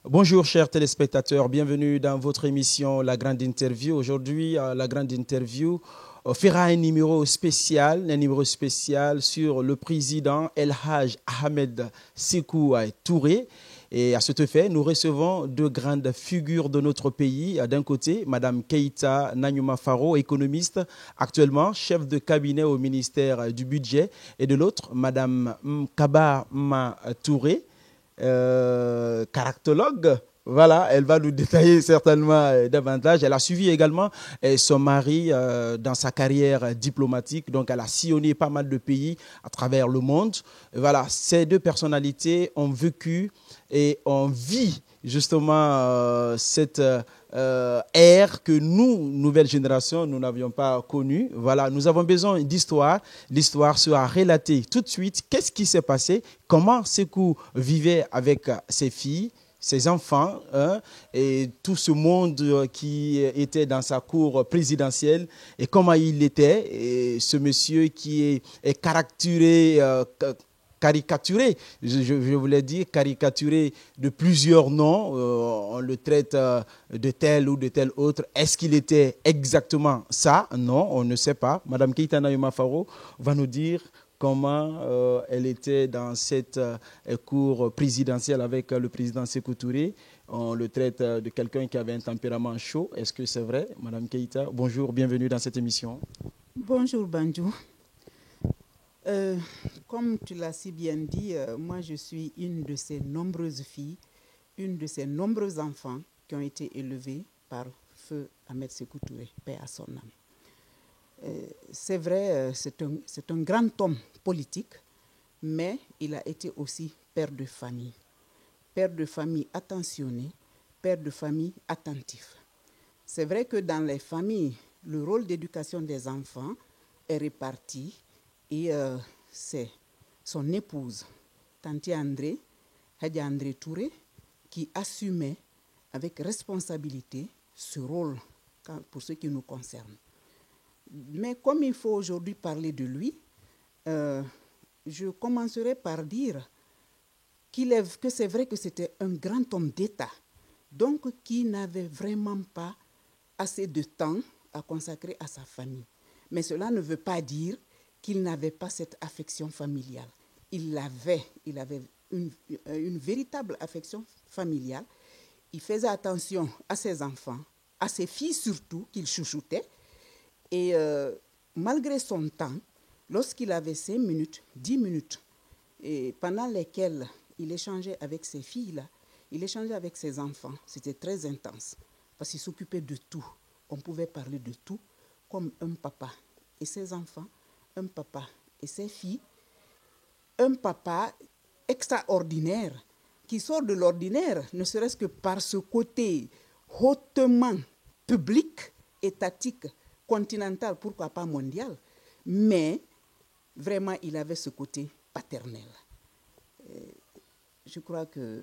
Bonjour chers téléspectateurs, bienvenue dans votre émission La Grande Interview. Aujourd'hui, La Grande Interview fera un numéro spécial sur le président El Hadj Ahmed Sékou Touré. Et à ce fait, nous recevons deux grandes figures de notre pays. D'un côté, Madame Keïta Nanyuma Faro, économiste, actuellement chef de cabinet au ministère du Budget. Et de l'autre, Madame Kaba Ma Touré, caractologue. Voilà, elle va nous détailler certainement davantage. Elle a suivi également son mari dans sa carrière diplomatique. Donc, elle a sillonné pas mal de pays à travers le monde. Et voilà, ces deux personnalités ont vécu et on vit justement cette ère que nous, nouvelle génération, nous n'avions pas connue. Voilà, nous avons besoin d'histoire. L'histoire sera relatée tout de suite. Qu'est-ce qui s'est passé? Comment Sékou vivait avec ses filles, ses enfants, et tout ce monde qui était dans sa cour présidentielle, et comment il était, et ce monsieur qui est caricaturé, je voulais dire caricaturé de plusieurs noms, on le traite de tel ou de tel autre. Est-ce qu'il était exactement ça? Non, on ne sait pas. Madame Keïta Nanyuma Faro va nous dire comment elle était dans cette cour présidentielle avec le président Sékou Touré. On le traite de quelqu'un qui avait un tempérament chaud. Est-ce que c'est vrai, Madame Keïta? Bonjour, bienvenue dans cette émission. Bonjour Banjou. Comme tu l'as si bien dit, moi je suis une de ces nombreuses filles, une de ces nombreux enfants qui ont été élevés par feu Ahmed Sékou Touré, paix à son âme. C'est vrai, c'est un grand homme politique, mais il a été aussi père de famille attentionné, père de famille attentif. C'est vrai que dans les familles, le rôle d'éducation des enfants est réparti et c'est son épouse, Tanti André, Hadja André Touré, qui assumait avec responsabilité ce rôle pour ce qui nous concerne. Mais comme il faut aujourd'hui parler de lui, je commencerai par dire que c'est vrai que c'était un grand homme d'État, donc qui n'avait vraiment pas assez de temps à consacrer à sa famille. Mais cela ne veut pas dire qu'il n'avait pas cette affection familiale. Il avait une véritable affection familiale. Il faisait attention à ses enfants, à ses filles surtout, qu'il chouchoutait. Et malgré son temps, lorsqu'il avait 5 minutes, 10 minutes, et pendant lesquelles il échangeait avec ses filles-là, il échangeait avec ses enfants, c'était très intense, parce qu'il s'occupait de tout. On pouvait parler de tout, comme un papa et ses enfants, un papa et ses filles, un papa extraordinaire, qui sort de l'ordinaire, ne serait-ce que par ce côté hautement public, étatique, continental, pourquoi pas mondial, mais vraiment il avait ce côté paternel. Je crois que...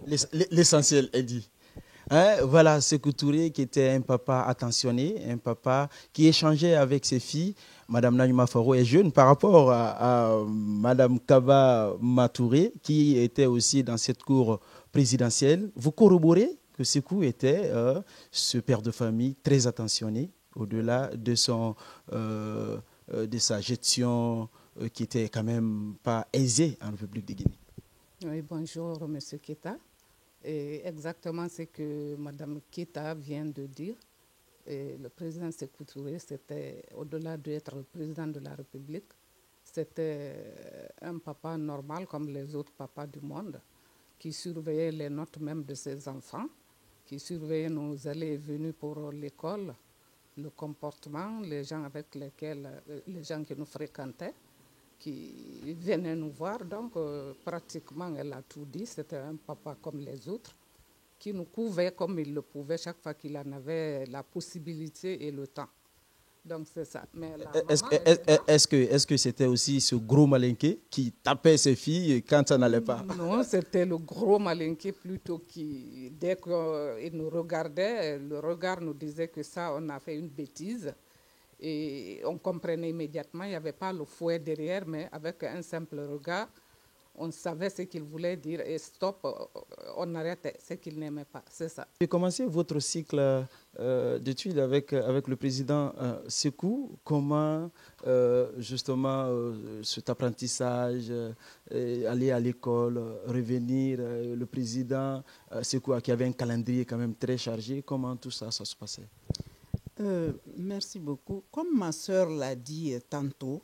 L'essentiel est dit. Hein, voilà, Sékou Touré qui était un papa attentionné, un papa qui échangeait avec ses filles. Madame Nanyuma Faro est jeune par rapport à Madame Kaba Matouré qui était aussi dans cette cour présidentielle. Vous corroborez que Sékou était ce père de famille très attentionné au-delà de de sa gestion qui était quand même pas aisée en République de Guinée. Oui, bonjour, M. Keïta. Et exactement ce que Mme Keïta vient de dire. Et le président Sékou Touré, c'était, au-delà d'être le président de la République, c'était un papa normal comme les autres papas du monde, qui surveillait les notes même de ses enfants, qui surveillait nos allées et venues pour l'école, le comportement, les gens avec lesquels, les gens qui nous fréquentaient, qui venaient nous voir. Donc, pratiquement, elle a tout dit. C'était un papa comme les autres, qui nous couvait comme il le pouvait chaque fois qu'il en avait la possibilité et le temps. Donc, c'est ça. Mais est-ce que c'était aussi ce gros malinqué qui tapait ses filles quand ça n'allait pas? Non, c'était le gros malinqué plutôt qui, dès qu'il nous regardait, le regard nous disait que ça, on a fait une bêtise. Et on comprenait immédiatement, il n'y avait pas le fouet derrière, mais avec un simple regard, on savait ce qu'il voulait dire et stop, on arrête ce qu'il n'aimait pas. C'est ça. Vous avez commencé votre cycle d'études avec le président Sékou. Comment, justement, cet apprentissage, aller à l'école, revenir, le président Sékou, qui avait un calendrier quand même très chargé, comment tout ça, ça se passait? Merci beaucoup. Comme ma sœur l'a dit tantôt,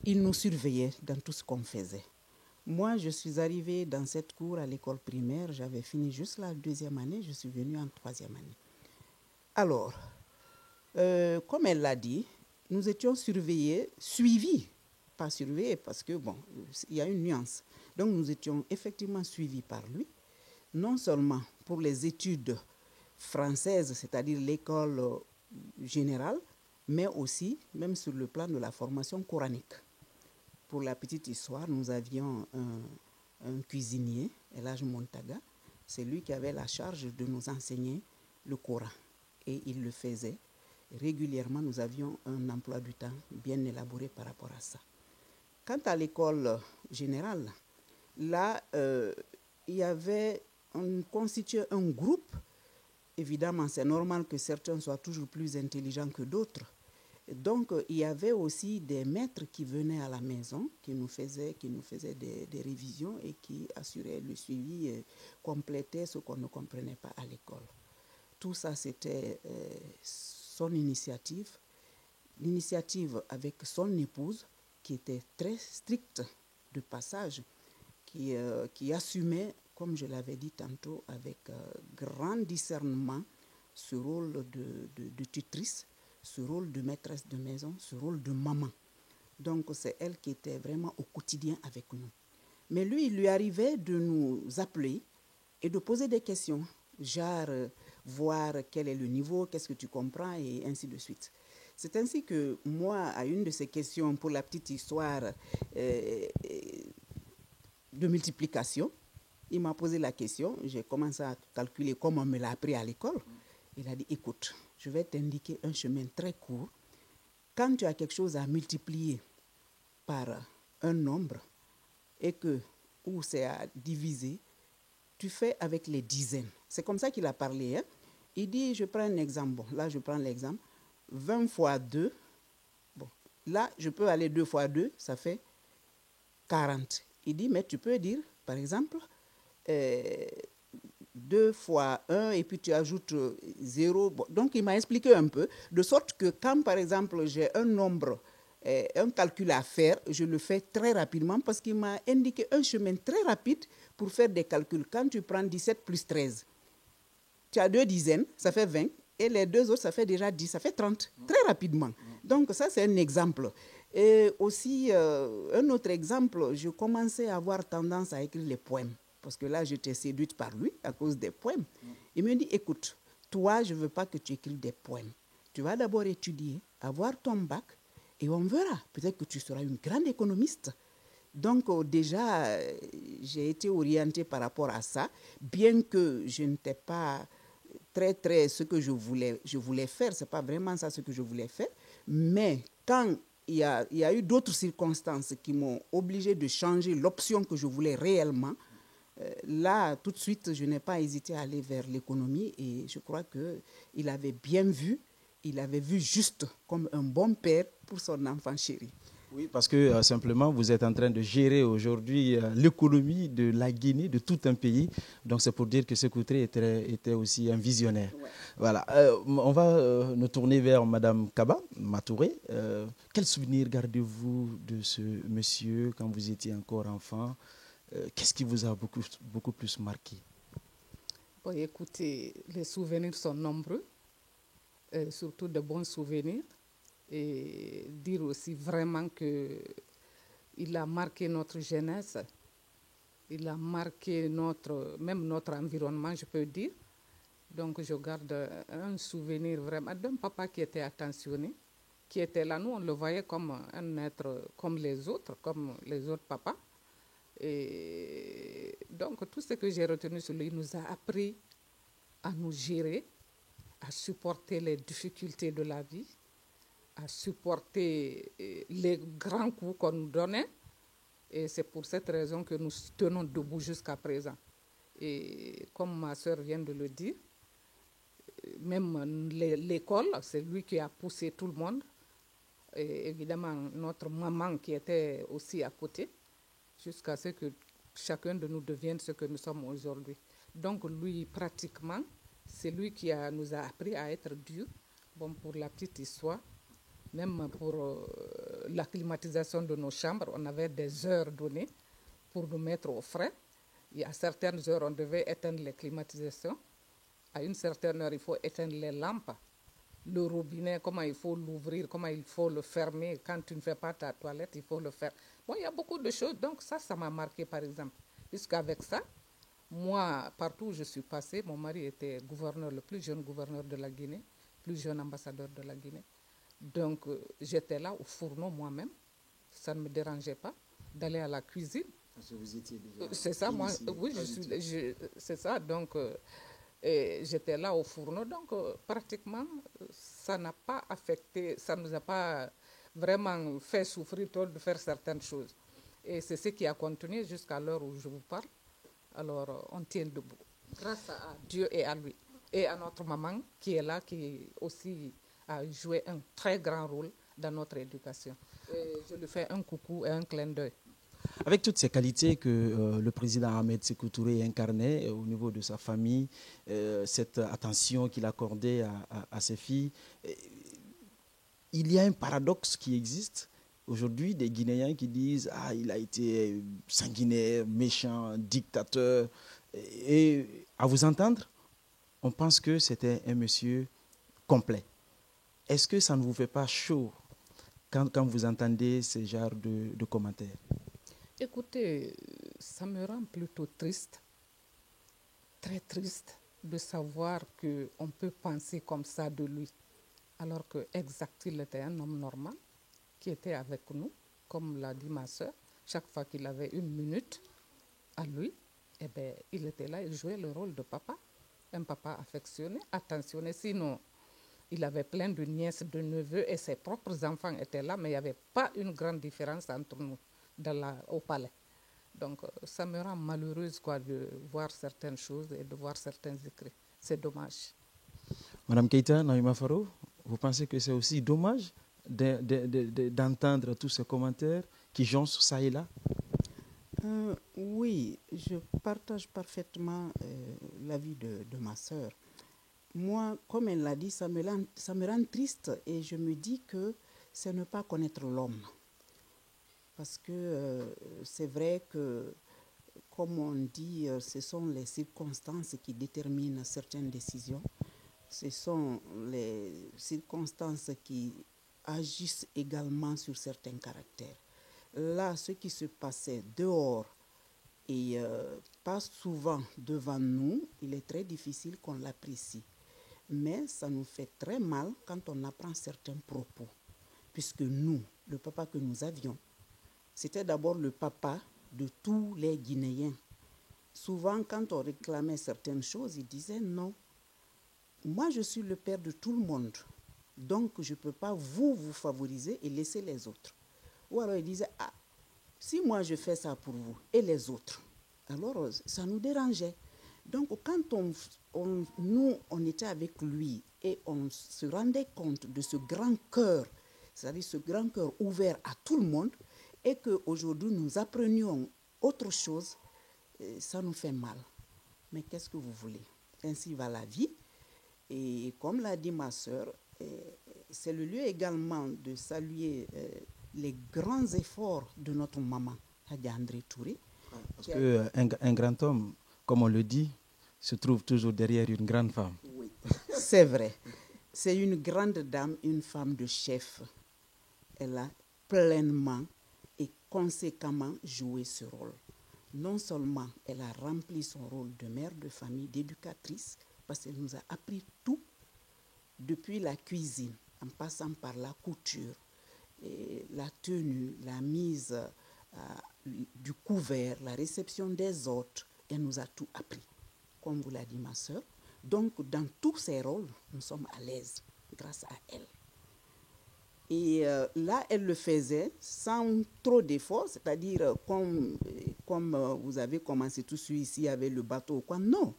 il nous surveillait dans tout ce qu'on faisait. Moi, je suis arrivée dans cette cour à l'école primaire, j'avais fini juste la 2e année, je suis venue en 3e année. Alors, comme elle l'a dit, nous étions surveillés, suivis, pas surveillés parce que, bon, il y a une nuance. Donc, nous étions effectivement suivis par lui, non seulement pour les études françaises, c'est-à-dire l'école générale, mais aussi, même sur le plan de la formation coranique. Pour la petite histoire, nous avions un cuisinier, El Hadj Montaga. C'est lui qui avait la charge de nous enseigner le Coran. Et il le faisait. Régulièrement, nous avions un emploi du temps bien élaboré par rapport à ça. Quant à l'école générale, là, on constituait un groupe. Évidemment, c'est normal que certains soient toujours plus intelligents que d'autres. Donc, il y avait aussi des maîtres qui venaient à la maison, qui nous faisaient des révisions et qui assuraient le suivi et complétaient ce qu'on ne comprenait pas à l'école. Tout ça, c'était son initiative. L'initiative avec son épouse, qui était très stricte de passage, qui assumait, comme je l'avais dit tantôt, avec grand discernement, ce rôle de tutrice, ce rôle de maîtresse de maison, ce rôle de maman. Donc, c'est elle qui était vraiment au quotidien avec nous. Mais lui, il lui arrivait de nous appeler et de poser des questions, genre voir quel est le niveau, qu'est-ce que tu comprends, et ainsi de suite. C'est ainsi que moi, à une de ces questions, pour la petite histoire de multiplication, il m'a posé la question, j'ai commencé à calculer comme on me l'a appris à l'école. Il a dit, écoute, je vais t'indiquer un chemin très court. Quand tu as quelque chose à multiplier par un nombre et où c'est à diviser, tu fais avec les dizaines. C'est comme ça qu'il a parlé. Hein? Il dit, je prends un exemple. Bon, là, je prends l'exemple. 20 fois 2. Bon, là, je peux aller 2 fois 2, ça fait 40. Il dit, mais tu peux dire, par exemple, 2 fois 1 et puis tu ajoutes 0. Bon, donc, il m'a expliqué un peu, de sorte que quand, par exemple, j'ai un nombre, un calcul à faire, je le fais très rapidement parce qu'il m'a indiqué un chemin très rapide pour faire des calculs. Quand tu prends 17 plus 13, tu as 2 dizaines, ça fait 20, et les 2 autres, ça fait déjà 10, ça fait 30, très rapidement. Donc, ça, c'est un exemple. Et aussi, un autre exemple, je commençais à avoir tendance à écrire les poèmes. Parce que là, j'étais séduite par lui à cause des poèmes. Il me dit, écoute, toi, je ne veux pas que tu écrives des poèmes. Tu vas d'abord étudier, avoir ton bac, et on verra. Peut-être que tu seras une grande économiste. Donc, déjà, j'ai été orientée par rapport à ça, bien que je n'étais pas très ce que je voulais faire. Ce n'est pas vraiment ça ce que je voulais faire. Mais quand il y a eu d'autres circonstances qui m'ont obligée de changer l'option que je voulais réellement, là, tout de suite, je n'ai pas hésité à aller vers l'économie et je crois qu'il avait bien vu, il avait vu juste comme un bon père pour son enfant chéri. Oui, parce que simplement, vous êtes en train de gérer aujourd'hui l'économie de la Guinée, de tout un pays. Donc, c'est pour dire que Sékou Touré était aussi un visionnaire. Ouais. Voilà. On va nous tourner vers Mme Kaba Matouré. Quel souvenir gardez-vous de ce monsieur quand vous étiez encore enfant? Qu'est-ce qui vous a beaucoup plus marqué? Bon, écoutez, les souvenirs sont nombreux, surtout de bons souvenirs. Et dire aussi vraiment qu'il a marqué notre jeunesse, il a marqué même notre environnement, je peux dire. Donc, je garde un souvenir vraiment d'un papa qui était attentionné, qui était là. Nous, on le voyait comme un être comme les autres papas. Et donc, tout ce que j'ai retenu sur lui nous a appris à nous gérer, à supporter les difficultés de la vie, à supporter les grands coups qu'on nous donnait Et c'est pour cette raison que nous tenons debout jusqu'à présent. Et comme ma soeur vient de le dire, même l'école, c'est lui qui a poussé tout le monde. Et évidemment, notre maman qui était aussi à côté, jusqu'à ce que chacun de nous devienne ce que nous sommes aujourd'hui. Donc lui, pratiquement, c'est lui qui nous a appris à être dur. Bon, pour la petite histoire, même pour la climatisation de nos chambres, on avait des heures données pour nous mettre au frais. Et à certaines heures, on devait éteindre les climatisations. À une certaine heure, il faut éteindre les lampes. Le robinet, comment il faut l'ouvrir, comment il faut le fermer. Quand tu ne fais pas ta toilette, il faut le faire. Bon, il y a beaucoup de choses. Donc ça m'a marqué, par exemple. Puisqu'avec ça, moi, partout où je suis passée, mon mari était gouverneur, le plus jeune gouverneur de la Guinée, plus jeune ambassadeur de la Guinée. Donc, j'étais là au fourneau moi-même. Ça ne me dérangeait pas d'aller à la cuisine. Parce que vous étiez déjà C'est ça, moi, oui, c'est ça. Donc, j'étais là au fourneau. Donc, pratiquement, ça n'a pas affecté, ça ne nous a pas vraiment fait souffrir trop de faire certaines choses. Et c'est ce qui a continué jusqu'à l'heure où je vous parle. Alors, on tient debout. Grâce à Dieu et à lui. Et à notre maman qui est là, qui aussi a joué un très grand rôle dans notre éducation. Et je lui fais un coucou et un clin d'œil. Avec toutes ces qualités que le président Ahmed Sékou Touré incarnait au niveau de sa famille, cette attention qu'il accordait à ses filles, il y a un paradoxe qui existe. Aujourd'hui, des Guinéens qui disent « Ah, il a été sanguinaire, méchant, dictateur ». Et à vous entendre, on pense que c'était un monsieur complet. Est-ce que ça ne vous fait pas chaud quand vous entendez ce genre de commentaires? Écoutez, ça me rend plutôt triste, très triste, de savoir qu'on peut penser comme ça de lui. Alors que exact, il était un homme normal qui était avec nous, comme l'a dit ma soeur. Chaque fois qu'il avait une minute à lui, eh bien, il était là, il jouait le rôle de papa, un papa affectionné, attentionné. Sinon, il avait plein de nièces, de neveux et ses propres enfants étaient là, mais il n'y avait pas une grande différence entre nous au palais. Donc, ça me rend malheureuse de voir certaines choses et de voir certains écrits. C'est dommage. Madame Keïta, Naïma Faro, vous pensez que c'est aussi dommage d'entendre tous ces commentaires qui joncent ça et là? Oui, je partage parfaitement l'avis de ma sœur. Moi, comme elle l'a dit, ça me rend triste et je me dis que c'est ne pas connaître l'homme. Parce que c'est vrai que, comme on dit, ce sont les circonstances qui déterminent certaines décisions. Ce sont les circonstances qui agissent également sur certains caractères. Là, ce qui se passait dehors et pas souvent devant nous, il est très difficile qu'on l'apprécie. Mais ça nous fait très mal quand on apprend certains propos. Puisque nous, le papa que nous avions, c'était d'abord le papa de tous les Guinéens. Souvent, quand on réclamait certaines choses, il disait non. Moi, je suis le père de tout le monde. Donc, je ne peux pas vous favoriser et laisser les autres. Ou alors, il disait, ah, si moi je fais ça pour vous et les autres, alors ça nous dérangeait. Donc, quand nous, on était avec lui et on se rendait compte de ce grand cœur, c'est-à-dire ce grand cœur ouvert à tout le monde, et qu'aujourd'hui nous apprenions autre chose, ça nous fait mal. Mais qu'est-ce que vous voulez? Ainsi va la vie. Et comme l'a dit ma sœur, c'est le lieu également de saluer les grands efforts de notre maman, Hadja André Touré. Parce qu'un grand homme, comme on le dit, se trouve toujours derrière une grande femme. Oui, c'est vrai. C'est une grande dame, une femme de chef. Elle a pleinement et conséquemment joué ce rôle. Non seulement elle a rempli son rôle de mère de famille, d'éducatrice, parce qu'elle nous a appris tout, depuis la cuisine, en passant par la couture, et la tenue, la mise du couvert, la réception des hôtes. Elle nous a tout appris, comme vous l'a dit ma sœur. Donc, dans tous ces rôles, nous sommes à l'aise grâce à elle. Et là, elle le faisait sans trop d'efforts, c'est-à-dire comme vous avez commencé tout de suite ici avec le bateau ou quoi. Non,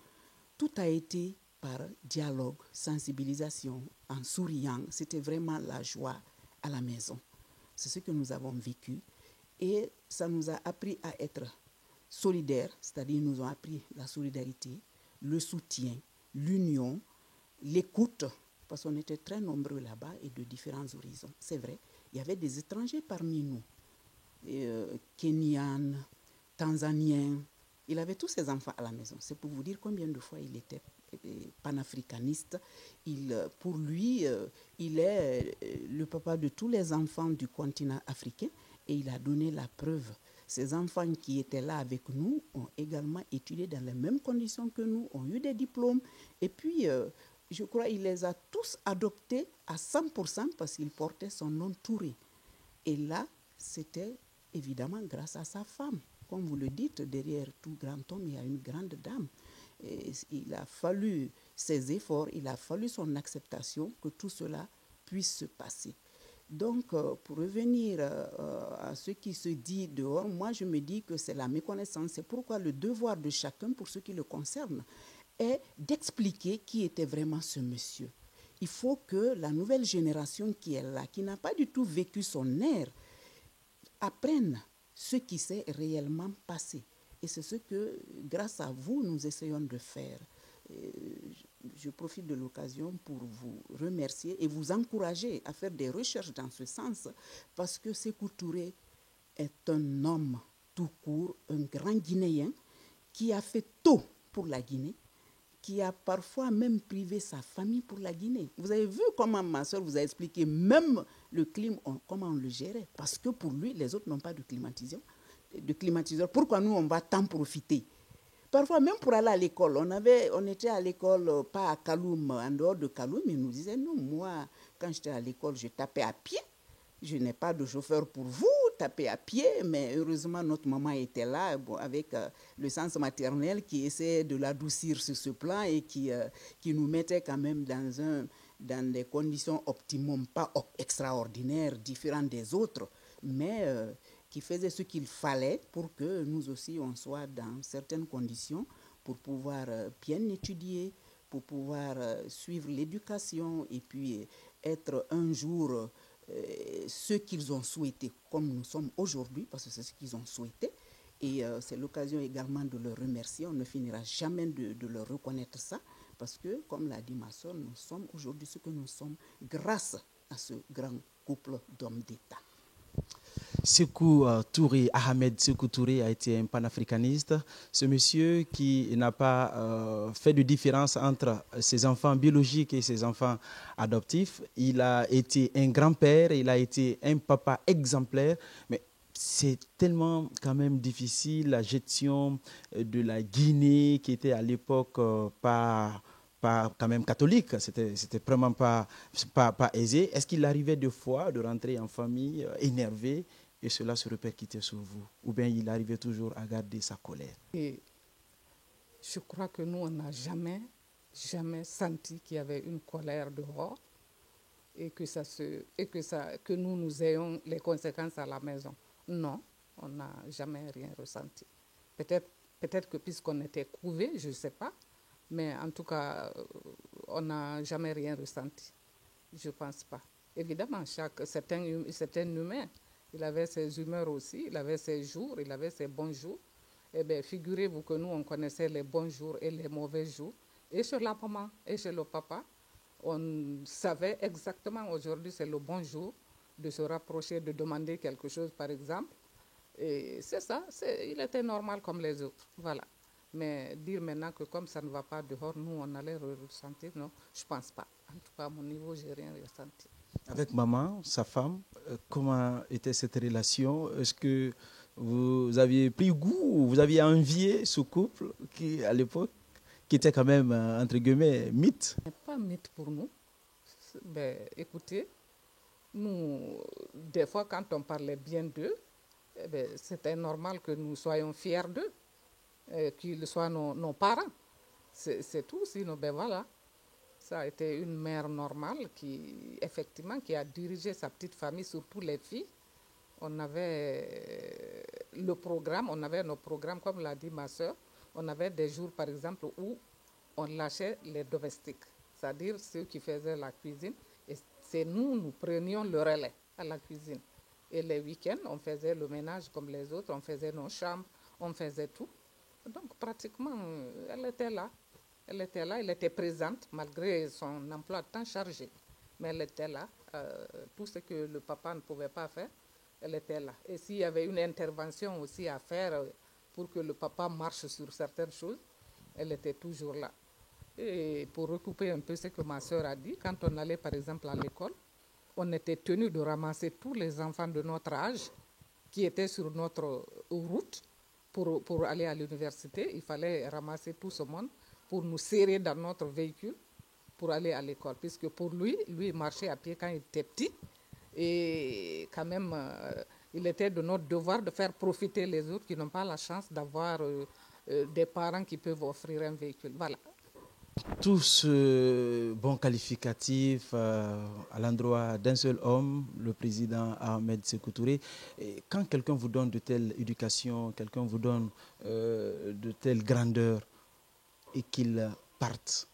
tout a été par dialogue, sensibilisation, en souriant. C'était vraiment la joie à la maison. C'est ce que nous avons vécu. Et ça nous a appris à être solidaires, c'est-à-dire nous ont appris la solidarité, le soutien, l'union, l'écoute, parce qu'on était très nombreux là-bas et de différents horizons. C'est vrai, il y avait des étrangers parmi nous, Kenyans, Tanzaniens. Il avait tous ses enfants à la maison. C'est pour vous dire combien de fois il était panafricaniste. Pour lui, il est le papa de tous les enfants du continent africain et il a donné la preuve. Ces enfants qui étaient là avec nous ont également étudié dans les mêmes conditions que nous, ont eu des diplômes. Et puis, je crois qu'il les a tous adoptés à 100% parce qu'il portait son nom Touré. Et là, c'était évidemment grâce à sa femme. Comme vous le dites, derrière tout grand homme, il y a une grande dame. Et il a fallu ses efforts, il a fallu son acceptation que tout cela puisse se passer. Donc, pour revenir à ce qui se dit dehors, moi je me dis que c'est la méconnaissance. C'est pourquoi le devoir de chacun, pour ce qui le concerne, est d'expliquer qui était vraiment ce monsieur. Il faut que la nouvelle génération qui est là, qui n'a pas du tout vécu son ère, apprenne ce qui s'est réellement passé. Et c'est ce que, grâce à vous, nous essayons de faire. Je profite de l'occasion pour vous remercier et vous encourager à faire des recherches dans ce sens, parce que Sékou Touré est un homme tout court, un grand Guinéen, qui a fait tout pour la Guinée, qui a parfois même privé sa famille pour la Guinée. Vous avez vu comment ma soeur vous a expliqué, même le climat, comment on le gérait, parce que pour lui, les autres n'ont pas de climatiseur. Pourquoi nous, on va tant profiter? Parfois, même pour aller à l'école, on était à l'école, pas à Kaloum, en dehors de Kaloum, ils nous disaient, non, moi, quand j'étais à l'école, je tapais à pied. Je n'ai pas de chauffeur pour vous, tapez à pied, mais heureusement, notre maman était là, avec le sens maternel qui essayait de l'adoucir sur ce plan et qui nous mettait quand même dans des conditions optimum, pas extraordinaires, différentes des autres, mais qui faisait ce qu'il fallait pour que nous aussi, on soit dans certaines conditions pour pouvoir bien étudier, pour pouvoir suivre l'éducation et puis être un jour ce qu'ils ont souhaité, comme nous sommes aujourd'hui, parce que c'est ce qu'ils ont souhaité. Et c'est l'occasion également de leur remercier. On ne finira jamais de leur reconnaître ça, parce que, comme l'a dit ma soeur, nous sommes aujourd'hui ce que nous sommes grâce à ce grand couple d'hommes d'État. Sékou Touré, Ahmed Sékou Touré a été un panafricaniste. Ce monsieur qui n'a pas fait de différence entre ses enfants biologiques et ses enfants adoptifs. Il a été un grand-père, il a été un papa exemplaire, mais c'est tellement quand même difficile la gestion de la Guinée qui était à l'époque pas quand même catholique, c'était vraiment pas aisé. Est-ce qu'il arrivait des fois de rentrer en famille énervé et cela se répercutait sur vous? Ou bien il arrivait toujours à garder sa colère? Et je crois que nous, on n'a jamais senti qu'il y avait une colère dehors et que nous ayons les conséquences à la maison. Non, on n'a jamais rien ressenti. Peut-être que puisqu'on était couvés, je ne sais pas, mais en tout cas, on n'a jamais rien ressenti. Je ne pense pas. Évidemment, c'est un humain. Il avait ses humeurs aussi, il avait ses jours, il avait ses bons jours. Eh bien, figurez-vous que nous, on connaissait les bons jours et les mauvais jours. Et chez la maman et chez le papa, on savait exactement aujourd'hui, c'est le bon jour de se rapprocher, de demander quelque chose, par exemple. Et c'est ça, il était normal comme les autres. Voilà. Mais dire maintenant que comme ça ne va pas dehors, nous, on allait ressentir, non, je ne pense pas. En tout cas, à mon niveau, je n'ai rien ressenti. Avec maman, sa femme, comment était cette relation? Est-ce que vous aviez pris goût, vous aviez envié ce couple qui, à l'époque, qui était quand même, entre guillemets, mythe? Ce n'est pas mythe pour nous. Ben, écoutez, nous, des fois, quand on parlait bien d'eux, eh ben, c'était normal que nous soyons fiers d'eux, qu'ils soient nos parents. C'est tout, sinon, ben voilà. Ça a été une mère normale qui, effectivement, qui a dirigé sa petite famille, surtout les filles. On avait le programme, on avait nos programmes, comme l'a dit ma soeur. On avait des jours, par exemple, où on lâchait les domestiques, c'est-à-dire ceux qui faisaient la cuisine. Et c'est nous prenions le relais à la cuisine. Et les week-ends, on faisait le ménage comme les autres, on faisait nos chambres, on faisait tout. Donc, pratiquement, elle était là. Elle était là, elle était présente, malgré son emploi tant chargé. Mais elle était là. Tout ce que le papa ne pouvait pas faire, elle était là. Et s'il y avait une intervention aussi à faire pour que le papa marche sur certaines choses, elle était toujours là. Et pour recouper un peu ce que ma soeur a dit, quand on allait par exemple à l'école, on était tenu de ramasser tous les enfants de notre âge qui étaient sur notre route pour aller à l'université. Il fallait ramasser tout ce monde pour nous serrer dans notre véhicule pour aller à l'école. Puisque pour lui, il marchait à pied quand il était petit. Et quand même, il était de notre devoir de faire profiter les autres qui n'ont pas la chance d'avoir des parents qui peuvent offrir un véhicule. Voilà. Tout ce bon qualificatif à l'endroit d'un seul homme, le président Ahmed Sékou Touré. Et quand quelqu'un vous donne de telle éducation, quelqu'un vous donne de telle grandeur et qu'il parte,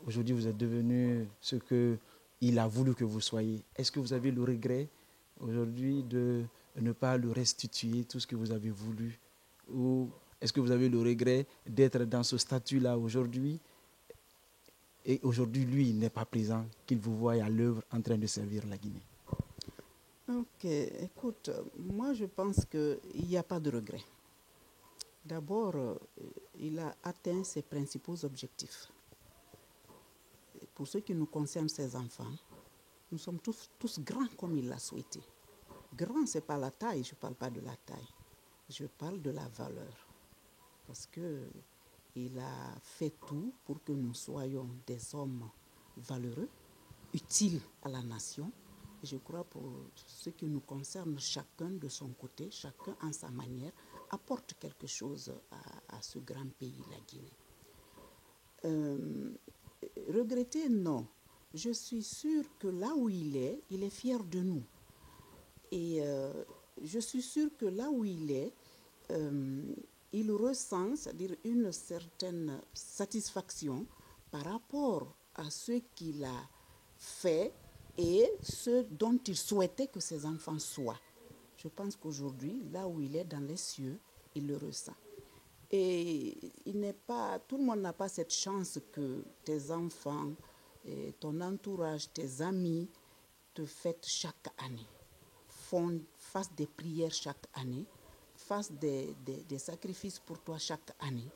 aujourd'hui vous êtes devenu ce qu'il a voulu que vous soyez. Est-ce que vous avez le regret aujourd'hui de ne pas lui restituer tout ce que vous avez voulu? Ou est-ce que vous avez le regret d'être dans ce statut-là aujourd'hui? Et aujourd'hui, lui, il n'est pas présent, qu'il vous voie à l'œuvre en train de servir la Guinée. Ok, écoute, moi je pense qu'il n'y a pas de regret. D'abord, il a atteint ses principaux objectifs. Pour ce qui nous concerne, ses enfants, nous sommes tous grands comme il l'a souhaité. Grand, ce n'est pas la taille, je ne parle pas de la taille. Je parle de la valeur. Parce qu'il a fait tout pour que nous soyons des hommes valeureux, utiles à la nation. Et je crois pour ce qui nous concerne, chacun de son côté, chacun en sa manière, apporte quelque chose à ce grand pays, la Guinée. Regretter, non. Je suis sûre que là où il est fier de nous. Et je suis sûre que là où il est, il ressent, c'est-à-dire une certaine satisfaction par rapport à ce qu'il a fait et ce dont il souhaitait que ses enfants soient. Je pense qu'aujourd'hui, là où il est dans les cieux, il le ressent. Et tout le monde n'a pas cette chance que tes enfants, ton entourage, tes amis te fêtent chaque année, fassent des prières chaque année, fassent des sacrifices pour toi chaque année.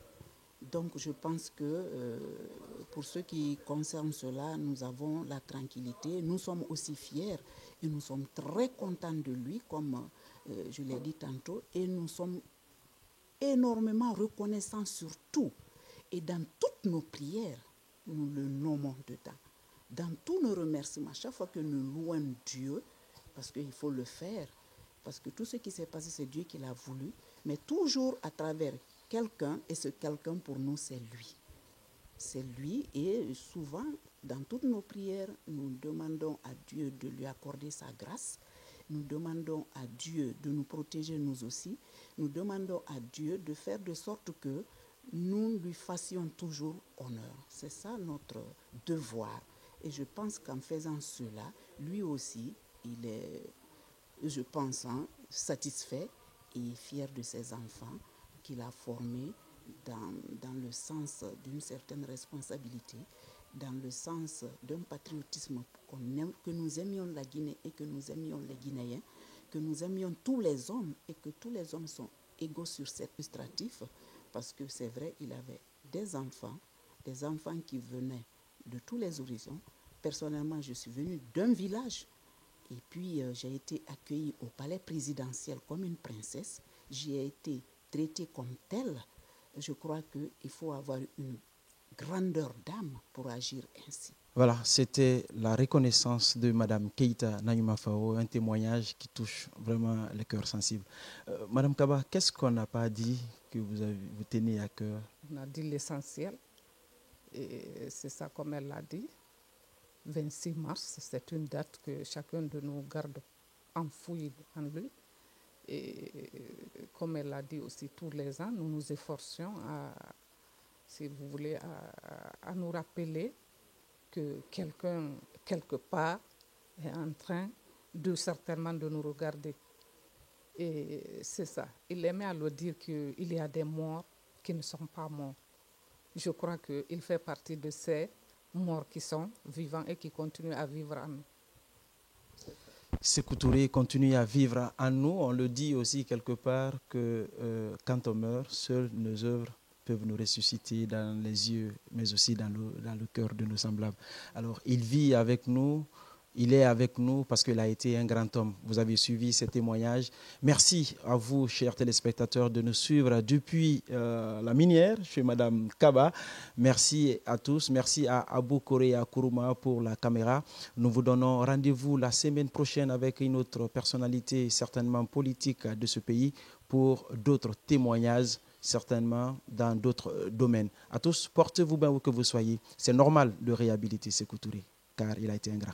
Donc je pense que pour ce qui concerne cela, nous avons la tranquillité, nous sommes aussi fiers et nous sommes très contents de lui, comme je l'ai dit tantôt, et nous sommes énormément reconnaissants sur tout. Et dans toutes nos prières, nous le nommons dedans. Dans tous nos remerciements, chaque fois que nous louons Dieu, parce qu'il faut le faire, parce que tout ce qui s'est passé, c'est Dieu qui l'a voulu, mais toujours à travers quelqu'un, et ce quelqu'un pour nous, c'est lui. C'est lui, et souvent, dans toutes nos prières, nous demandons à Dieu de lui accorder sa grâce, nous demandons à Dieu de nous protéger nous aussi, nous demandons à Dieu de faire de sorte que nous lui fassions toujours honneur. C'est ça notre devoir. Et je pense qu'en faisant cela, lui aussi, il est, je pense, satisfait et fier de ses enfants qu'il a formés dans le sens d'une certaine responsabilité, dans le sens d'un patriotisme que nous aimions la Guinée et que nous aimions les Guinéens, que nous aimions tous les hommes et que tous les hommes sont égaux sur cet illustratif, parce que c'est vrai, il avait des enfants qui venaient de tous les horizons. Personnellement, je suis venue d'un village et puis j'ai été accueillie au palais présidentiel comme une princesse. J'y ai été traitée comme telle. Je crois qu'il faut avoir une grandeur d'âme pour agir ainsi. Voilà, c'était la reconnaissance de Mme Keïta Nayuma-Fao, un témoignage qui touche vraiment les cœurs sensibles. Mme Kaba, qu'est-ce qu'on n'a pas dit que vous tenez à cœur? On a dit l'essentiel, et c'est ça comme elle l'a dit. 26 mars. C'est une date que chacun de nous garde enfouie en lui. Et comme elle l'a dit aussi, tous les ans, nous nous efforcions à, si vous voulez, à nous rappeler que quelqu'un, quelque part, est en train certainement de nous regarder. Et c'est ça. Il aimait à le dire qu'il y a des morts qui ne sont pas morts. Je crois qu'il fait partie de ces morts qui sont vivants et qui continuent à vivre en nous. Sékou Touré continue à vivre en nous. On le dit aussi quelque part que quand on meurt, seules nos œuvres peuvent nous ressusciter dans les yeux, mais aussi dans le cœur de nos semblables. Alors, il vit avec nous. Il est avec nous parce qu'il a été un grand homme. Vous avez suivi ces témoignages. Merci à vous, chers téléspectateurs, de nous suivre depuis la minière chez Madame Kaba. Merci à tous. Merci à Abou Koré et à Kourouma pour la caméra. Nous vous donnons rendez-vous la semaine prochaine avec une autre personnalité certainement politique de ce pays pour d'autres témoignages, certainement dans d'autres domaines. À tous, portez-vous bien où que vous soyez. C'est normal de réhabiliter Sékou Touré car il a été un grand.